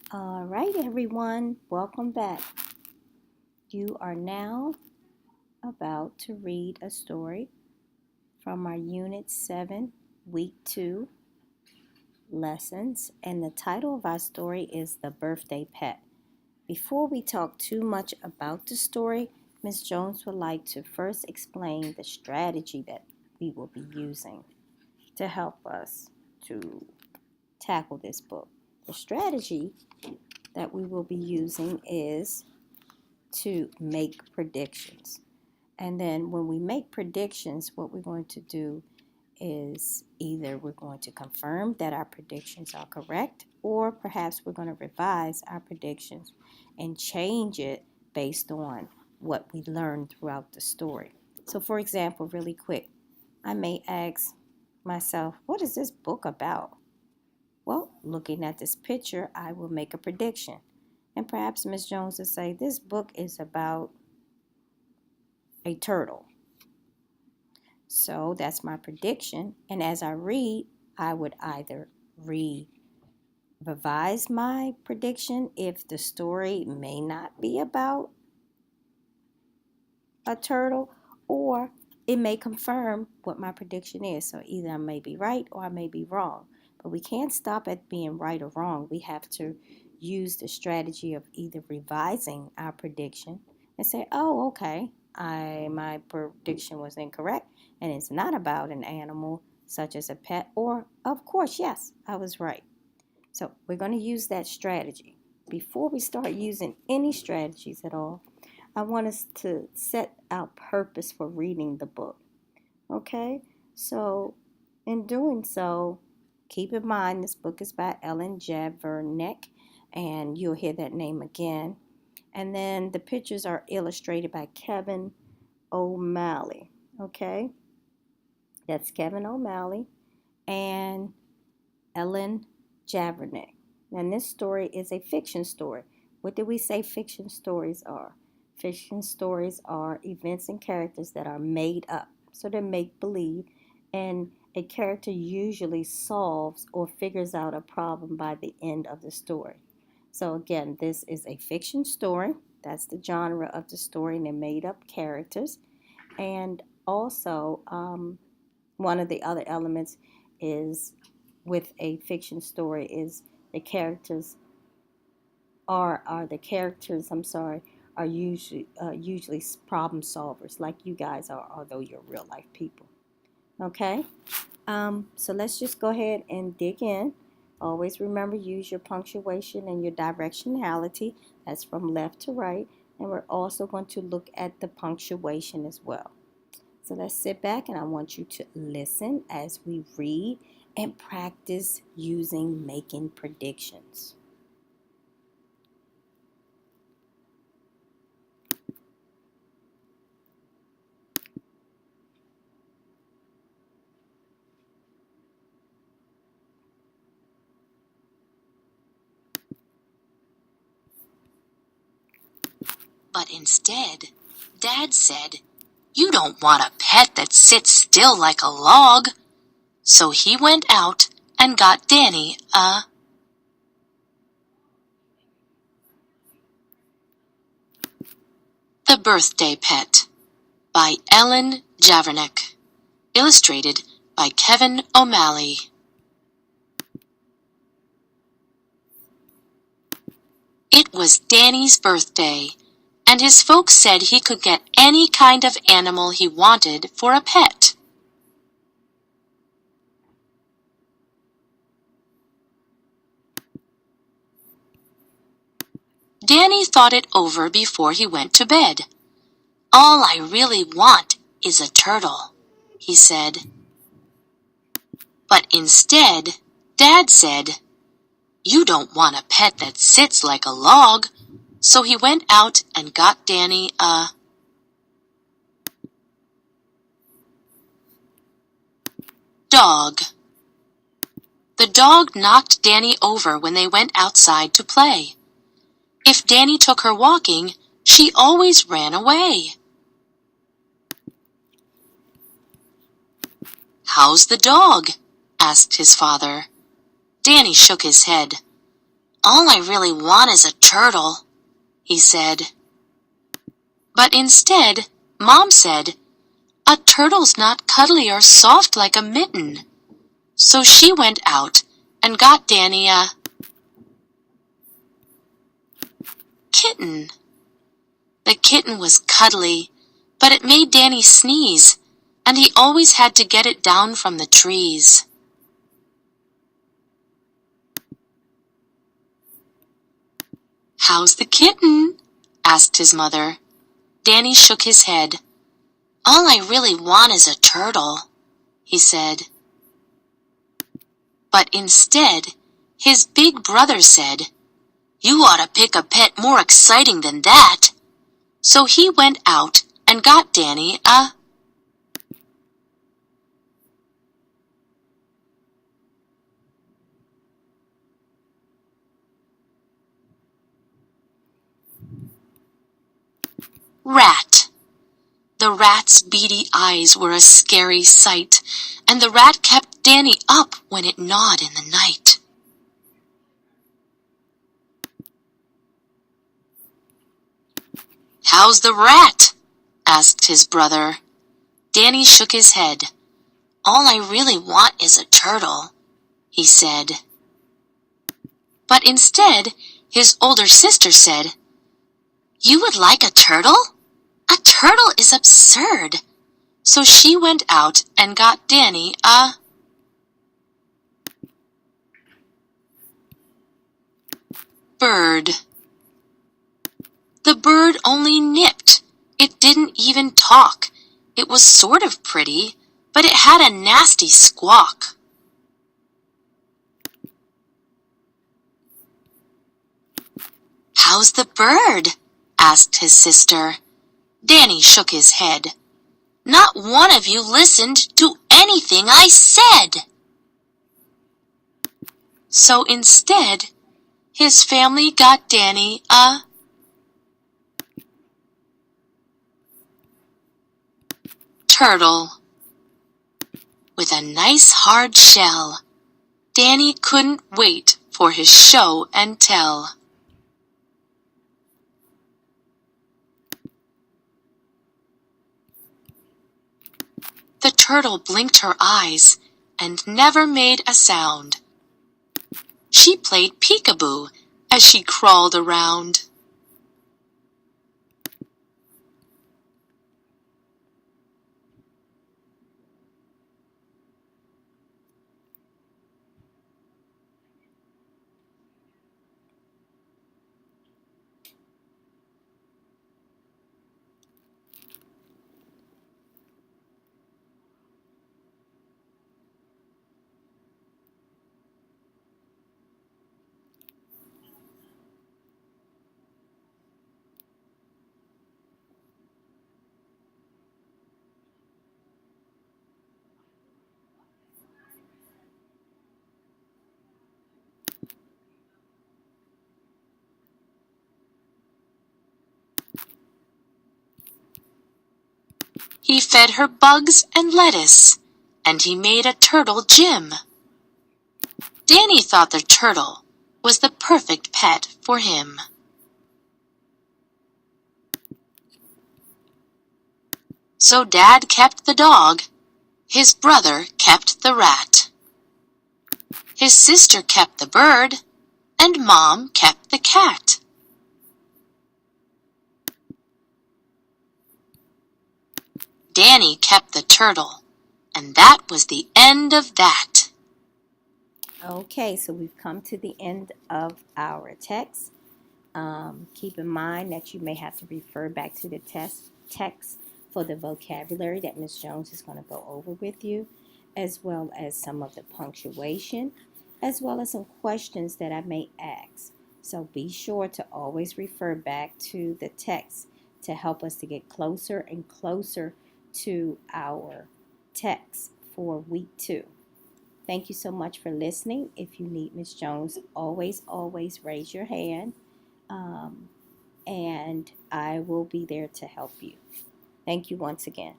All right, everyone, welcome back. You are now about to read a story from our Unit 7, Week 2 lessons, and the title of our story is The Birthday Pet. Before we talk too much about the story, Ms. Jones would like to first explain the strategy that we will be using to help us to tackle this book. The strategy that we will be using is to make predictions. And then when we make predictions, what we're going to do is either we're going to confirm that our predictions are correct, or perhaps we're going to revise our predictions and change it based on what we learned throughout the story. So, for example, really quick, I may ask myself, what is this book about? Well, looking at this picture, I will make a prediction. And perhaps Ms. Jones will say, this book is about a turtle. So that's my prediction. And as I read, I would either revise my prediction if the story may not be about a turtle, or it may confirm what my prediction is. So either I may be right or I may be wrong. But we can't stop at being right or wrong. We have to use the strategy of either revising our prediction and say, oh, okay, my prediction was incorrect and it's not about an animal such as a pet, or of course, yes, I was right. So we're going to use that strategy. Before we start using any strategies at all, I want us to set our purpose for reading the book. Okay? So, in doing so, keep in mind this book is by Ellen Javernick, and you'll hear that name again. And then the pictures are illustrated by Kevin O'Malley. Okay? That's Kevin O'Malley and Ellen Javernick. And this story is a fiction story. What did we say fiction stories are? Fiction stories are events and characters that are made up. So they're make believe, and a character usually solves or figures out a problem by the end of the story. So again, this is a fiction story. That's the genre of the story, and they're made up characters. And also, one of the other elements is with a fiction story is the characters are usually problem solvers like you guys are, although you're real life people. Okay, so let's just go ahead and dig in. Always remember, use your punctuation and your directionality. That's from left to right, and we're also going to look at the punctuation as well. So let's sit back, and I want you to listen as we read and practice using making predictions. But instead, Dad said, "You don't want a pet that sits still like a log." So he went out and got Danny The Birthday Pet by Ellen Javernick. Illustrated by Kevin O'Malley. It was Danny's birthday, and his folks said he could get any kind of animal he wanted for a pet. Danny thought it over before he went to bed. "All I really want is a turtle," he said. But instead, Dad said, "You don't want a pet that sits like a log." So he went out and got Danny a dog. The dog knocked Danny over when they went outside to play. If Danny took her walking, she always ran away. "How's the dog?" asked his father. Danny shook his head. All I really want is a turtle, he said. But instead, Mom said, a turtle's not cuddly or soft like a mitten. So she went out and got Danny a kitten. The kitten was cuddly, but it made Danny sneeze, and he always had to get it down from the trees. How's the kitten? Asked his mother. Danny shook his head. All I really want is a turtle, he said. But instead, his big brother said, You ought to pick a pet more exciting than that. So he went out and got Danny a rat. The rat's beady eyes were a scary sight, and the rat kept Danny up when it gnawed in the night. How's the rat? Asked his brother. Danny shook his head. All I really want is a turtle, he said. But instead, his older sister said, You would like a turtle? A turtle is absurd. So she went out and got Danny a bird. The bird only nipped. It didn't even talk. It was sort of pretty, but it had a nasty squawk. How's the bird? Asked his sister. Danny shook his head. Not one of you listened to anything I said. So instead, his family got Danny a turtle with a nice hard shell. Danny couldn't wait for his show and tell. The turtle blinked her eyes and never made a sound. She played peekaboo as she crawled around. He fed her bugs and lettuce, and he made a turtle gym. Danny thought the turtle was the perfect pet for him. So Dad kept the dog, his brother kept the rat, his sister kept the bird, and Mom kept the cat. Danny kept the turtle, and that was the end of that. Okay, so we've come to the end of our text. Keep in mind that you may have to refer back to the text for the vocabulary that Ms. Jones is going to go over with you, as well as some of the punctuation, as well as some questions that I may ask. So be sure to always refer back to the text to help us to get closer and closer to our text for week 2. Thank you so much for listening. If you need Ms. Jones, always raise your hand, and I will be there to help you. Thank you once again.